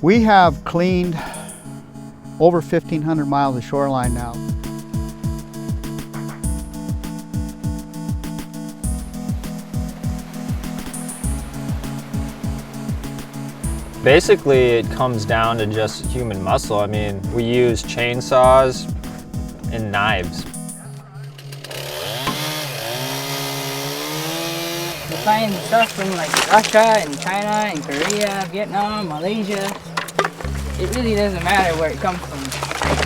We have cleaned over 1,500 miles of shoreline now. Basically, it comes down to just human muscle. I mean, we use chainsaws and knives. We find stuff from like Russia and China and Korea, Vietnam, Malaysia. It really doesn't matter where it comes from.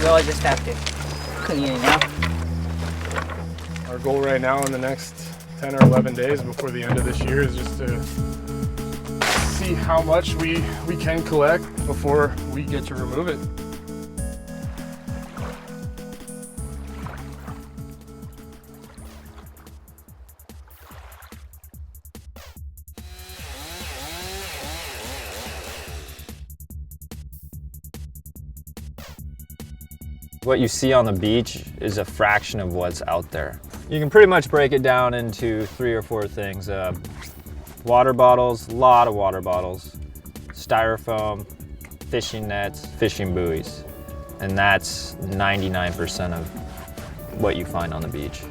We all just have to clean it up. Our goal right now in the next 10 or 11 days before the end of this year is just to see how much we can collect before we get to remove it. What you see on the beach is a fraction of what's out there. You can pretty much break it down into 3 or 4 things. Water bottles, a lot of water bottles, styrofoam, fishing nets, fishing buoys. And that's 99% of what you find on the beach.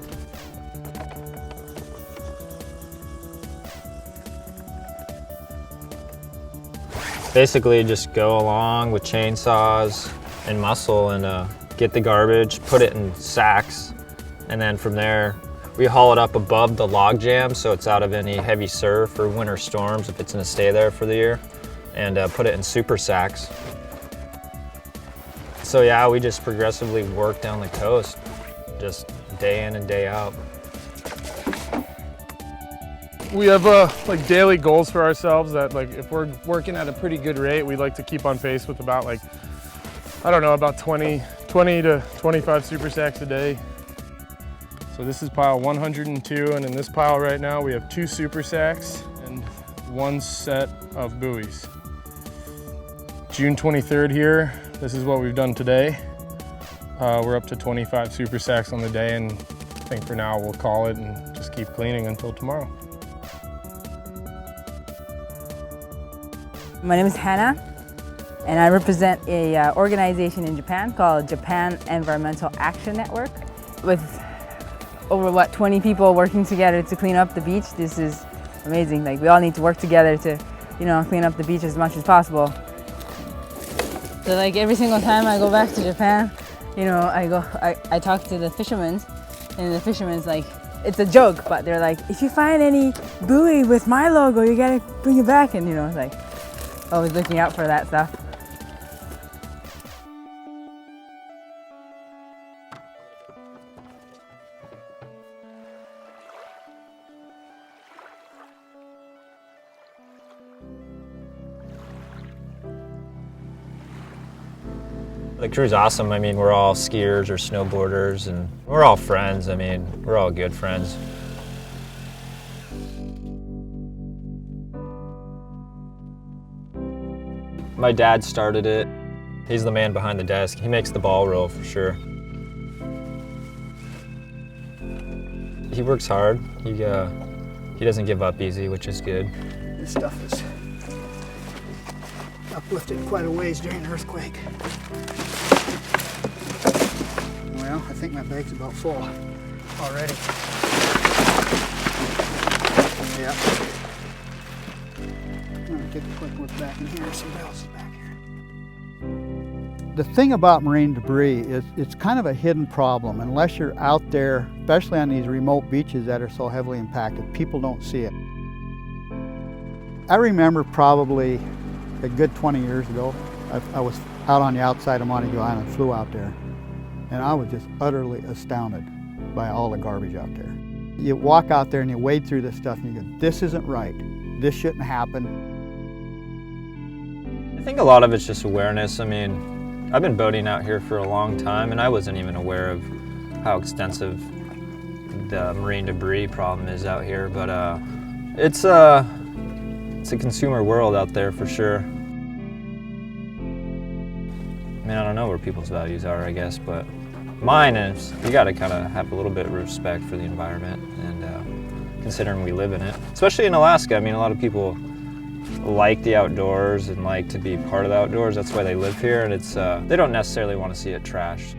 Basically just go along with chainsaws and muscle and get the garbage, put it in sacks, and then from there we haul it up above the log jam so it's out of any heavy surf or winter storms if it's gonna stay there for the year, and put it in super sacks. So yeah, we just progressively work down the coast, just day in and day out. We have like daily goals for ourselves that like if we're working at a pretty good rate, we like to keep on pace with about like, I don't know, about 20 to 25 super sacks a day. So this is pile 102, and in this pile right now we have 2 super sacks and 1 set of buoys. June 23rd here, this is what we've done today. We're up to 25 super sacks on the day, and I think for now we'll call it and just keep cleaning until tomorrow. My name is Hanna, and I represent a organization in Japan called Japan Environmental Action Network. With over 20 people working together to clean up the beach. This is amazing. Like, we all need to work together to, clean up the beach as much as possible. So like every single time I go back to Japan, I talk to the fishermen, and the fishermen's like, it's a joke, but they're like, if you find any buoy with my logo, you gotta bring it back, and it's like, always looking out for that stuff. The crew's awesome. I mean, we're all skiers or snowboarders, and we're all friends. I mean, we're all good friends. My dad started it. He's the man behind the desk. He makes the ball roll for sure. He works hard. He doesn't give up easy, which is good. This stuff is uplifted quite a ways during the earthquake. Well, I think my bag's about full already. Yeah. I'm gonna get the quick look back in here. Somebody else is back here. The thing about marine debris is it's kind of a hidden problem. Unless you're out there, especially on these remote beaches that are so heavily impacted, people don't see it. I remember probably a good 20 years ago, I was out on the outside of Montague Island, flew out there, and I was just utterly astounded by all the garbage out there. You walk out there and you wade through this stuff and you go, this isn't right, this shouldn't happen. I think a lot of it's just awareness. I mean, I've been boating out here for a long time, and I wasn't even aware of how extensive the marine debris problem is out here, but it's a consumer world out there for sure. I mean, I don't know where people's values are, I guess, but mine is you got to kind of have a little bit of respect for the environment, and considering we live in it, especially in Alaska. I mean, a lot of people like the outdoors and like to be part of the outdoors. That's why they live here, and it's they don't necessarily want to see it trashed.